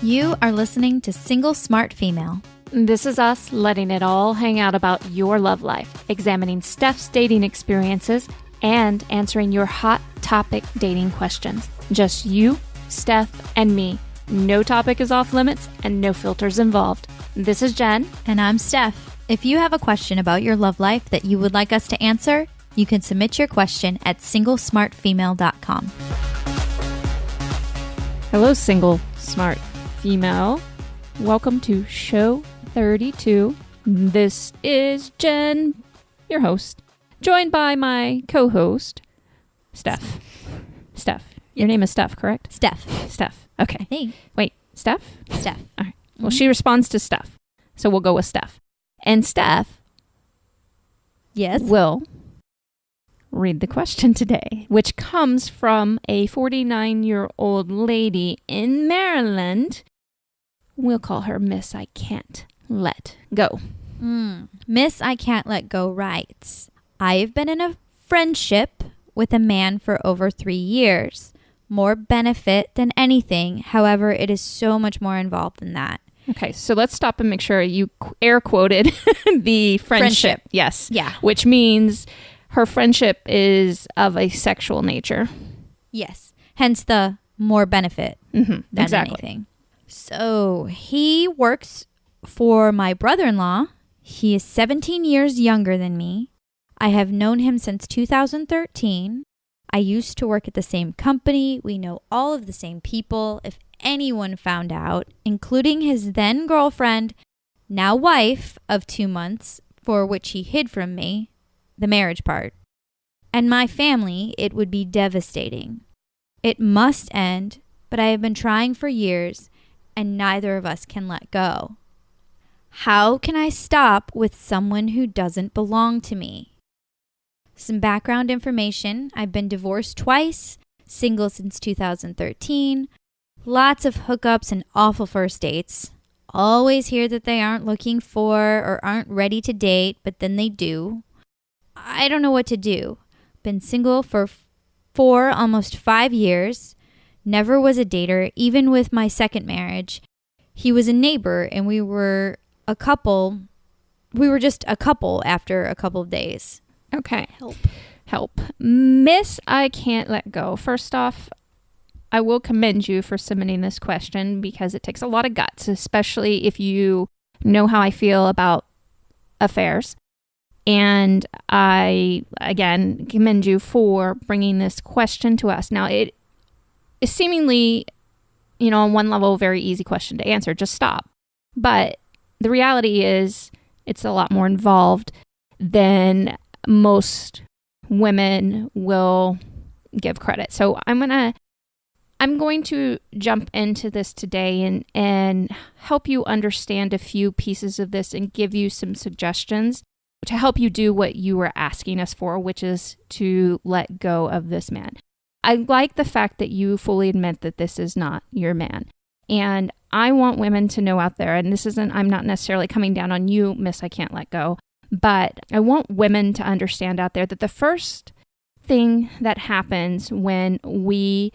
You are listening to Single Smart Female. This is us letting it all hang out about your love life, examining Steph's dating experiences, and answering your hot topic dating questions. Just you, Steph, and me. No topic is off limits and no filters involved. This is Jen. And I'm Steph. If you have a question about your love life that you would like us to answer, you can submit your question at singlesmartfemale.com. Hello, Single Smart Female. Welcome to show 32. This is Jen, your host, joined by my co-host, Steph. Steph. Your name is Steph, correct? Steph. Okay. Hey. Wait, Steph? Steph. All right. Well, she responds to Steph, so we'll go with Steph. And Steph Yes. will read the question today, which comes from a 49-year-old lady in Maryland. We'll call her Miss I Can't Let Go. Miss I Can't Let Go writes, I've been in a friendship with a man for over 3 years. More benefit than anything. However, it is so much more involved than that. Okay, so let's stop and make sure you air quoted the friendship. Yes. Yeah. Which means her friendship is of a sexual nature. Yes. Hence the more benefit than exactly. anything. So he works for my brother-in-law. He is 17 years younger than me. I have known him since 2013. I used to work at the same company. We know all of the same people. If anyone found out, including his then girlfriend, now wife of 2 months, for which he hid from me, the marriage part, and my family, it would be devastating. It must end, but I have been trying for years, and neither of us can let go. How can I stop with someone who doesn't belong to me? Some background information. I've been divorced twice, single since 2013, lots of hookups and awful first dates. Always hear that they aren't looking for or aren't ready to date, but then they do. I don't know what to do. Been single for 4, almost 5 years. Never was a dater, even with my second marriage. He was a neighbor and we were a couple. We were just a couple after a couple of days. Okay. Help. Miss I Can't Let Go. First off, I will commend you for submitting this question because it takes a lot of guts, especially if you know how I feel about affairs. And I, again, commend you for bringing this question to us. Now, it is seemingly, on one level, a very easy question to answer. Just stop. But the reality is it's a lot more involved than most women will give credit. So I'm going to jump into this today and help you understand a few pieces of this and give you some suggestions to help you do what you were asking us for, which is to let go of this man. I like the fact that you fully admit that this is not your man. And I want women to know out there, and I'm not necessarily coming down on you, Miss I Can't Let Go, but I want women to understand out there that the first thing that happens when we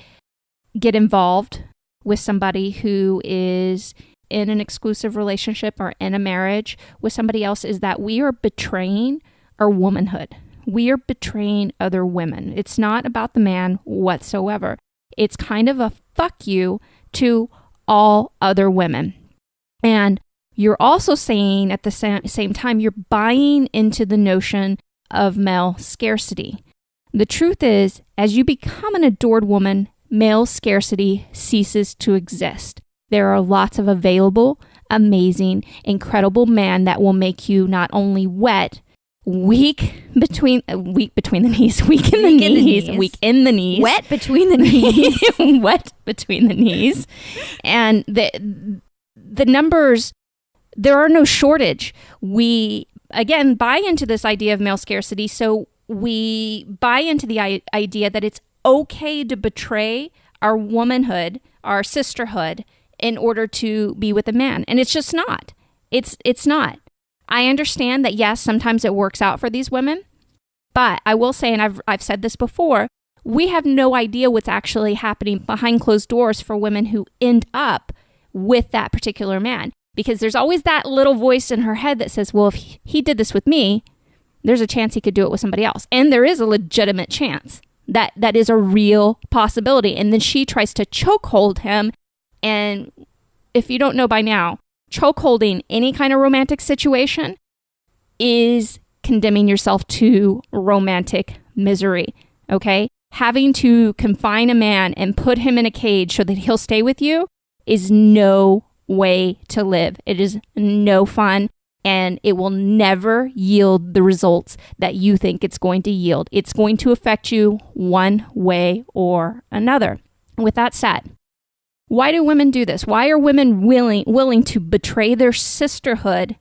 get involved with somebody who is in an exclusive relationship or in a marriage with somebody else is that we are betraying our womanhood. We are betraying other women. It's not about the man whatsoever. It's kind of a fuck you to all other women. And you're also saying at the same time, you're buying into the notion of male scarcity. The truth is, as you become an adored woman, male scarcity ceases to exist. There are lots of available, amazing, incredible men that will make you not only wet, weak in the knees, weak in the knees, Wet between the knees. wet between the knees. And the numbers, there are no shortage. We, again, buy into this idea of male scarcity. So we buy into the idea that it's okay to betray our womanhood, our sisterhood, in order to be with a man. And it's just not. It's not. I understand that, yes, sometimes it works out for these women, but I will say, and I've said this before, we have no idea what's actually happening behind closed doors for women who end up with that particular man. Because there's always that little voice in her head that says, well, if he did this with me, there's a chance he could do it with somebody else. And there is a legitimate chance that is a real possibility. And then she tries to chokehold him. And if you don't know by now, chokeholding any kind of romantic situation is condemning yourself to romantic misery, okay? Having to confine a man and put him in a cage so that he'll stay with you is no way to live. It is no fun, and it will never yield the results that you think it's going to yield. It's going to affect you one way or another. With that said, why do women do this? Why are women willing to betray their sisterhood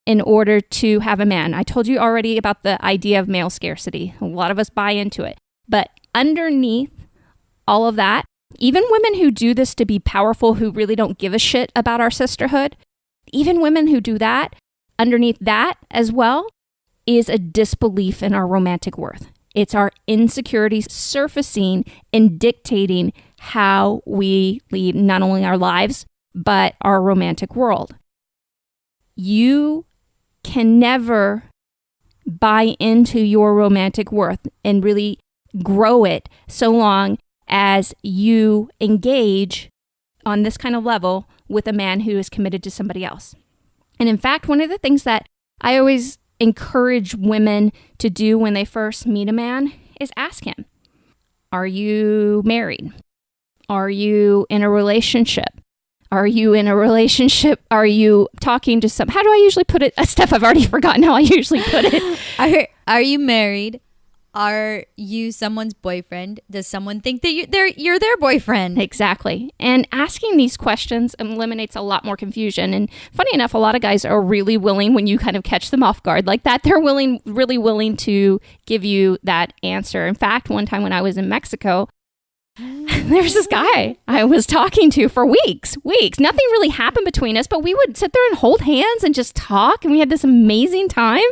in order to have a man? I told you already about the idea of male scarcity. A lot of us buy into it. But underneath all of that, even women who do this to be powerful, who really don't give a shit about our sisterhood, even women who do that, underneath that as well, is a disbelief in our romantic worth. It's our insecurities surfacing and dictating how we lead not only our lives, but our romantic world. You can never buy into your romantic worth and really grow it so long as you engage on this kind of level with a man who is committed to somebody else. And in fact, one of the things that I always encourage women to do when they first meet a man is ask him, are you married? Are you in a relationship? Are you in a relationship? Are you talking to some? How do I usually put it? Steph, I've already forgotten how I usually put it. Are you married? Are you someone's boyfriend? Does someone think that you're their boyfriend? Exactly. And asking these questions eliminates a lot more confusion. And funny enough, a lot of guys are really willing, when you kind of catch them off guard like that, they're really willing to give you that answer. In fact, one time when I was in Mexico, there's this guy I was talking to for weeks. Nothing really happened between us, but we would sit there and hold hands and just talk. And we had this amazing time.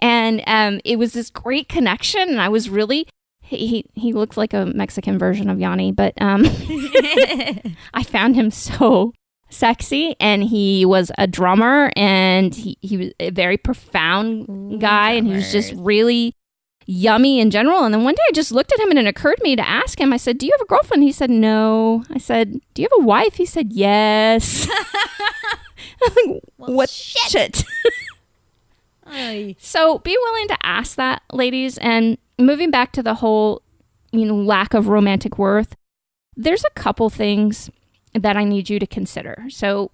And it was this great connection. And I was really, he looked like a Mexican version of Yanni, but I found him so sexy. And he was a drummer, and he was a very profound guy. And he was just really yummy in general. And then one day I just looked at him, and it occurred to me to ask him, I said, do you have a girlfriend? He said, no. I said, do you have a wife? He said, yes. I'm like, well, what shit? So be willing to ask that, ladies. And moving back to the whole, lack of romantic worth, there's a couple things that I need you to consider. So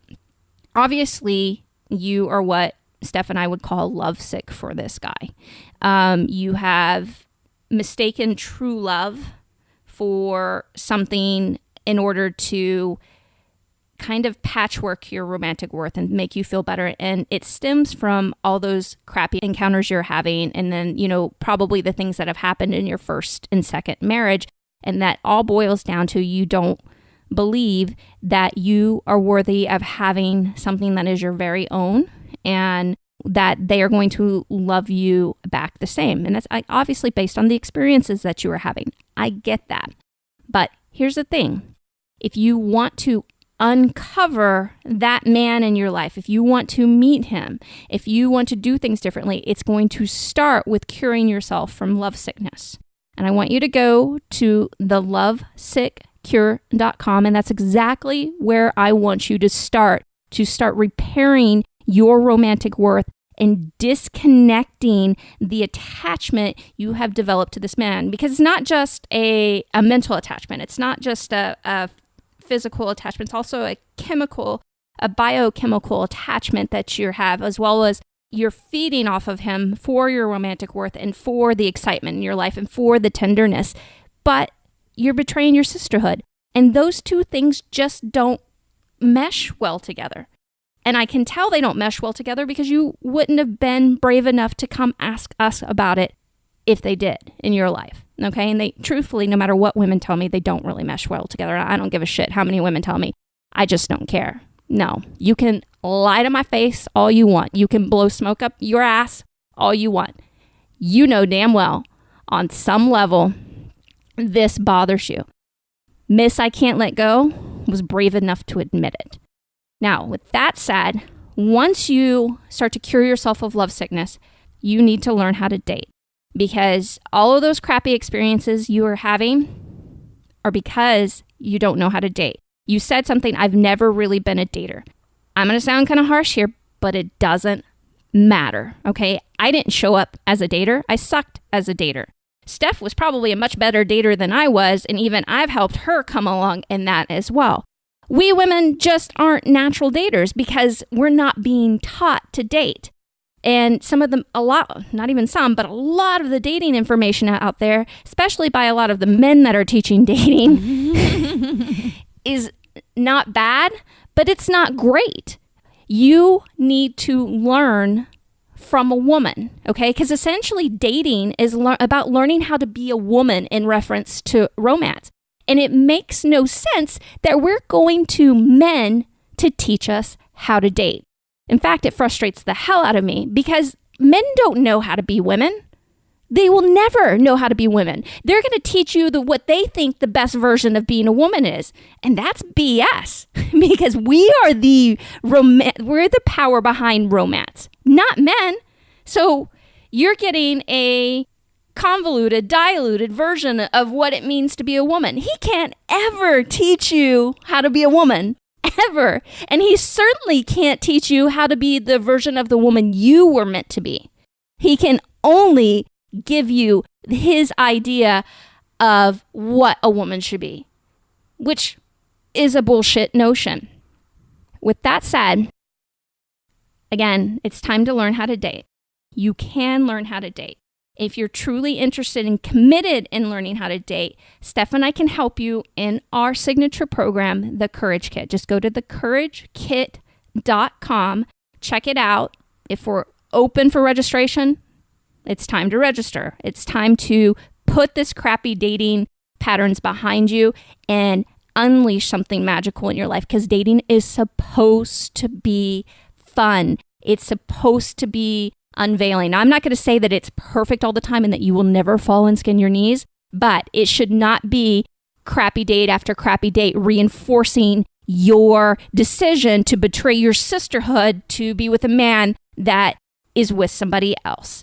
obviously you are what Steph and I would call lovesick for this guy. You have mistaken true love for something in order to kind of patchwork your romantic worth and make you feel better. And it stems from all those crappy encounters you're having. And then, probably the things that have happened in your first and second marriage. And that all boils down to you don't believe that you are worthy of having something that is your very own, and that they are going to love you back the same. And that's obviously based on the experiences that you are having. I get that. But here's the thing. If you want to uncover that man in your life, if you want to meet him, if you want to do things differently, it's going to start with curing yourself from lovesickness. And I want you to go to thelovesickcure.com, and that's exactly where I want you to start repairing your romantic worth and disconnecting the attachment you have developed to this man. Because it's not just a mental attachment. It's not just a physical attachment. It's also a biochemical attachment that you have, as well as you're feeding off of him for your romantic worth and for the excitement in your life and for the tenderness. But you're betraying your sisterhood. And those two things just don't mesh well together. And I can tell they don't mesh well together because you wouldn't have been brave enough to come ask us about it if they did in your life. Okay. And they, truthfully, no matter what women tell me, they don't really mesh well together. I don't give a shit how many women tell me. I just don't care. No, you can lie to my face all you want. You can blow smoke up your ass all you want. You know damn well on some level this bothers you. Miss I Can't Let Go was brave enough to admit it. Now, with that said, once you start to cure yourself of love sickness, you need to learn how to date, because all of those crappy experiences you are having are because you don't know how to date. You said something, I've never really been a dater. I'm going to sound kind of harsh here, but it doesn't matter, okay? I didn't show up as a dater. I sucked as a dater. Steph was probably a much better dater than I was, and even I've helped her come along in that as well. We women just aren't natural daters because we're not being taught to date. And some of them, a lot, not even some, but a lot of the dating information out there, especially by a lot of the men that are teaching dating, is not bad, but it's not great. You need to learn from a woman, okay? Because essentially dating is about learning how to be a woman in reference to romance. And it makes no sense that we're going to men to teach us how to date. In fact, it frustrates the hell out of me because men don't know how to be women. They will never know how to be women. They're going to teach you what they think the best version of being a woman is. And that's BS because we're the power behind romance, not men. So you're getting a convoluted, diluted version of what it means to be a woman. He can't ever teach you how to be a woman, ever. And he certainly can't teach you how to be the version of the woman you were meant to be. He can only give you his idea of what a woman should be, which is a bullshit notion. With that said, again, it's time to learn how to date. You can learn how to date. If you're truly interested and committed in learning how to date, Steph and I can help you in our signature program, The Courage Kit. Just go to thecouragekit.com, check it out. If we're open for registration, it's time to register. It's time to put this crappy dating patterns behind you and unleash something magical in your life, because dating is supposed to be fun. It's supposed to be unveiling. Now, I'm not going to say that it's perfect all the time and that you will never fall and skin your knees, but it should not be crappy date after crappy date reinforcing your decision to betray your sisterhood to be with a man that is with somebody else.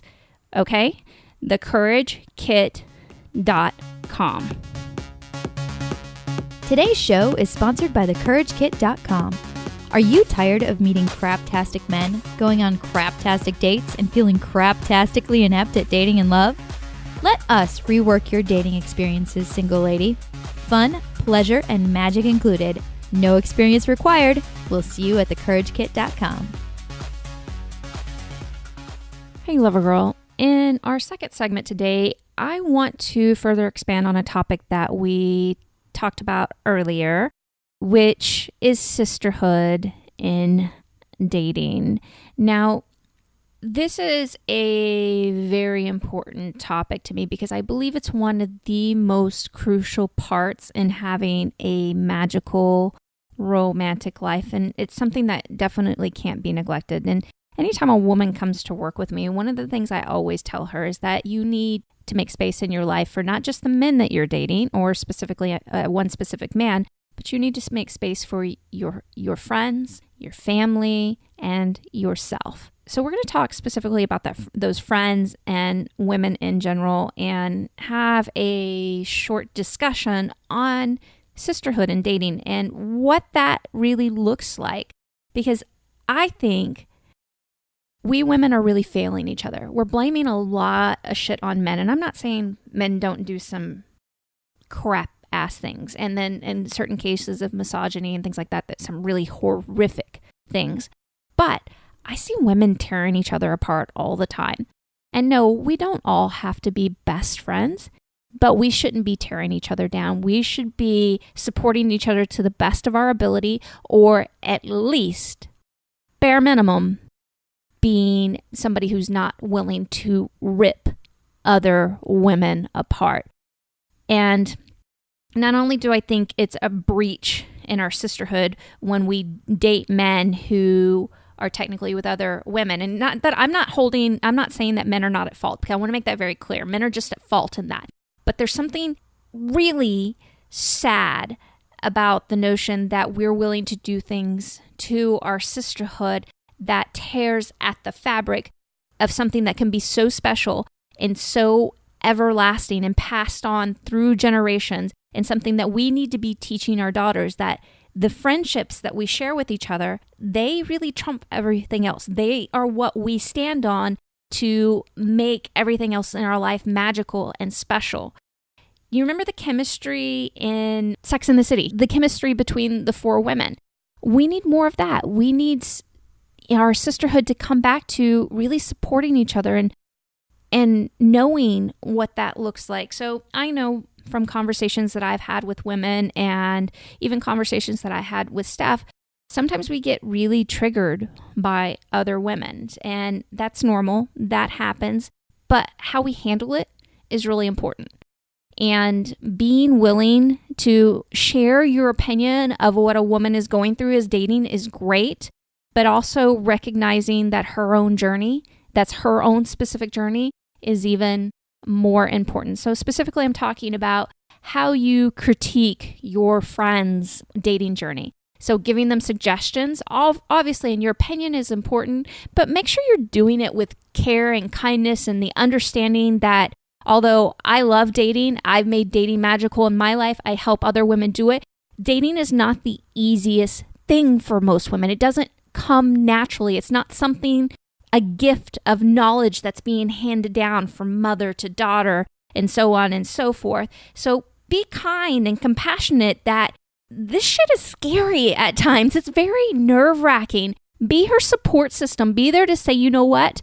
Okay? thecouragekit.com. Today's show is sponsored by thecouragekit.com. Are you tired of meeting craptastic men, going on craptastic dates, and feeling craptastically inept at dating and love? Let us rework your dating experiences, single lady. Fun, pleasure, and magic included. No experience required. We'll see you at thecouragekit.com. Hey, Lover Girl. In our second segment today, I want to further expand on a topic that we talked about earlier, which is sisterhood in dating. Now, this is a very important topic to me because I believe it's one of the most crucial parts in having a magical romantic life, and it's something that definitely can't be neglected. And anytime a woman comes to work with me, one of the things I always tell her is that you need to make space in your life for not just the men that you're dating or specifically one specific man, but you need to make space for your friends, your family, and yourself. So we're going to talk specifically about those friends and women in general and have a short discussion on sisterhood and dating and what that really looks like. Because I think we women are really failing each other. We're blaming a lot of shit on men. And I'm not saying men don't do some crap ass things. And then in certain cases of misogyny and things like that, that's some really horrific things. But I see women tearing each other apart all the time. And no, we don't all have to be best friends, but we shouldn't be tearing each other down. We should be supporting each other to the best of our ability, or at least, bare minimum, being somebody who's not willing to rip other women apart. And not only do I think it's a breach in our sisterhood when we date men who are technically with other women, and not that I'm not saying that men are not at fault, because I want to make that very clear. Men are just at fault in that. But there's something really sad about the notion that we're willing to do things to our sisterhood that tears at the fabric of something that can be so special and so everlasting and passed on through generations, and something that we need to be teaching our daughters, that the friendships that we share with each other, they really trump everything else. They are what we stand on to make everything else in our life magical and special. You remember the chemistry in Sex and the City, the chemistry between the four women. We need more of that. We need our sisterhood to come back to really supporting each other and knowing what that looks like. So I know from conversations that I've had with women and even conversations that I had with Steph, sometimes we get really triggered by other women, and that's normal. That happens. But how we handle it is really important. And being willing to share your opinion of what a woman is going through as dating is great, but also recognizing that her own journey, that's her own specific journey, is even more important. So specifically, I'm talking about how you critique your friend's dating journey. So giving them suggestions, obviously, and your opinion is important, but make sure you're doing it with care and kindness and the understanding that although I love dating, I've made dating magical in my life, I help other women do it. Dating is not the easiest thing for most women. It doesn't come naturally. It's not something, a gift of knowledge that's being handed down from mother to daughter and so on and so forth. So be kind and compassionate that this shit is scary at times. It's very nerve-wracking. Be her support system. Be there to say, you know what?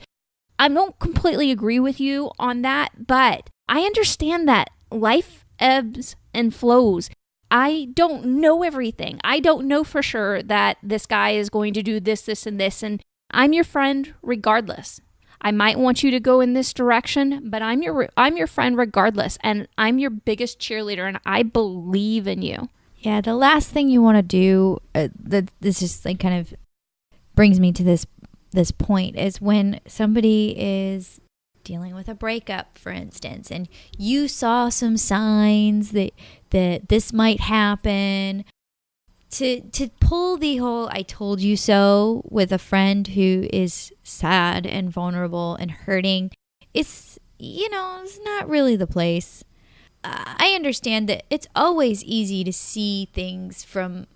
I don't completely agree with you on that, but I understand that life ebbs and flows. I don't know everything. I don't know for sure that this guy is going to do this, this, and this, and I'm your friend regardless. I might want you to go in this direction, but I'm your friend regardless, and I'm your biggest cheerleader, and I believe in you. Yeah, the last thing you want to do, this just like kind of brings me to this point, is when somebody is dealing with a breakup, for instance, and you saw some signs that this might happen, to pull the whole "I told you so" with a friend who is sad and vulnerable and hurting, it's not really the place. I understand that it's always easy to see things from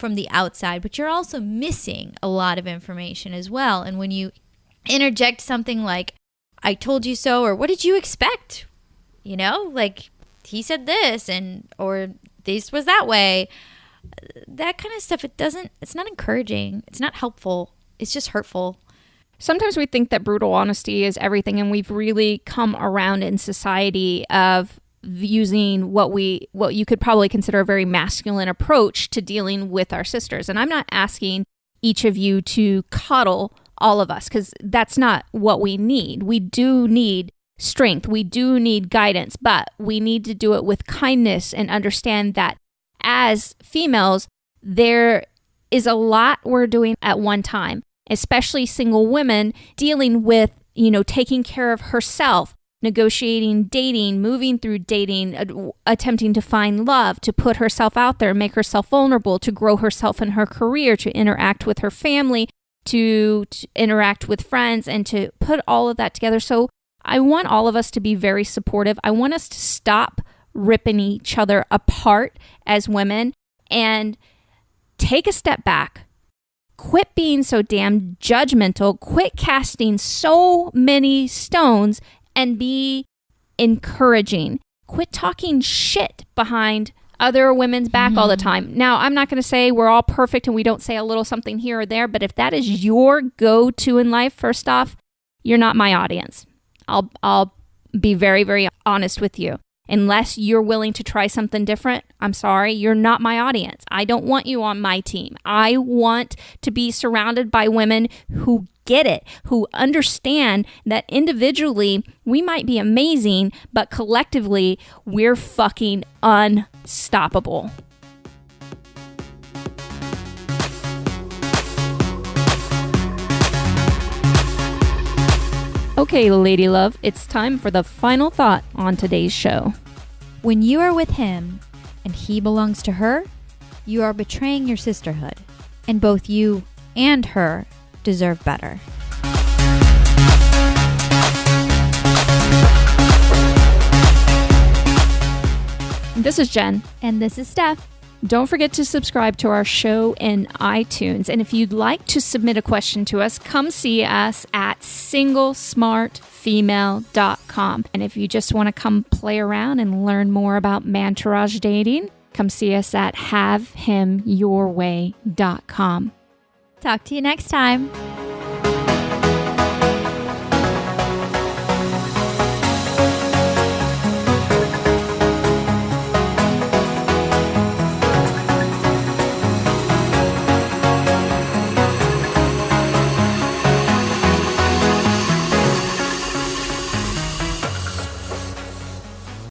the outside, but you're also missing a lot of information as well. And when you interject something like, "I told you so," or "What did you expect?" Like, he said this, or this was that way. That kind of stuff, it's not encouraging. It's not helpful. It's just hurtful. Sometimes we think that brutal honesty is everything, and we've really come around in society of using what you could probably consider a very masculine approach to dealing with our sisters. And I'm not asking each of you to coddle all of us, because that's not what we need. We do need strength. We do need guidance, but we need to do it with kindness and understand that as females, there is a lot we're doing at one time, especially single women dealing with, taking care of herself, negotiating dating, moving through dating, attempting to find love, to put herself out there, make herself vulnerable, to grow herself in her career, to interact with her family, to interact with friends, and to put all of that together. So I want all of us to be very supportive. I want us to stop ripping each other apart as women and take a step back. Quit being so damn judgmental. Quit casting so many stones and be encouraging. Quit talking shit behind other women's back all the time. Now, I'm not going to say we're all perfect and we don't say a little something here or there, but if that is your go-to in life, first off, you're not my audience. I'll be very, very honest with you. Unless you're willing to try something different, I'm sorry, you're not my audience. I don't want you on my team. I want to be surrounded by women who get it, who understand that individually we might be amazing, but collectively we're fucking unstoppable. Okay, lady love, it's time for the final thought on today's show. When you are with him and he belongs to her, You are betraying your sisterhood, and both you and her deserve better. This is Jen. And this is Steph. Don't forget to subscribe to our show in iTunes. And if you'd like to submit a question to us, come see us at singlesmartfemale.com. And if you just want to come play around and learn more about Mantourage dating, come see us at havehimyourway.com. Talk to you next time.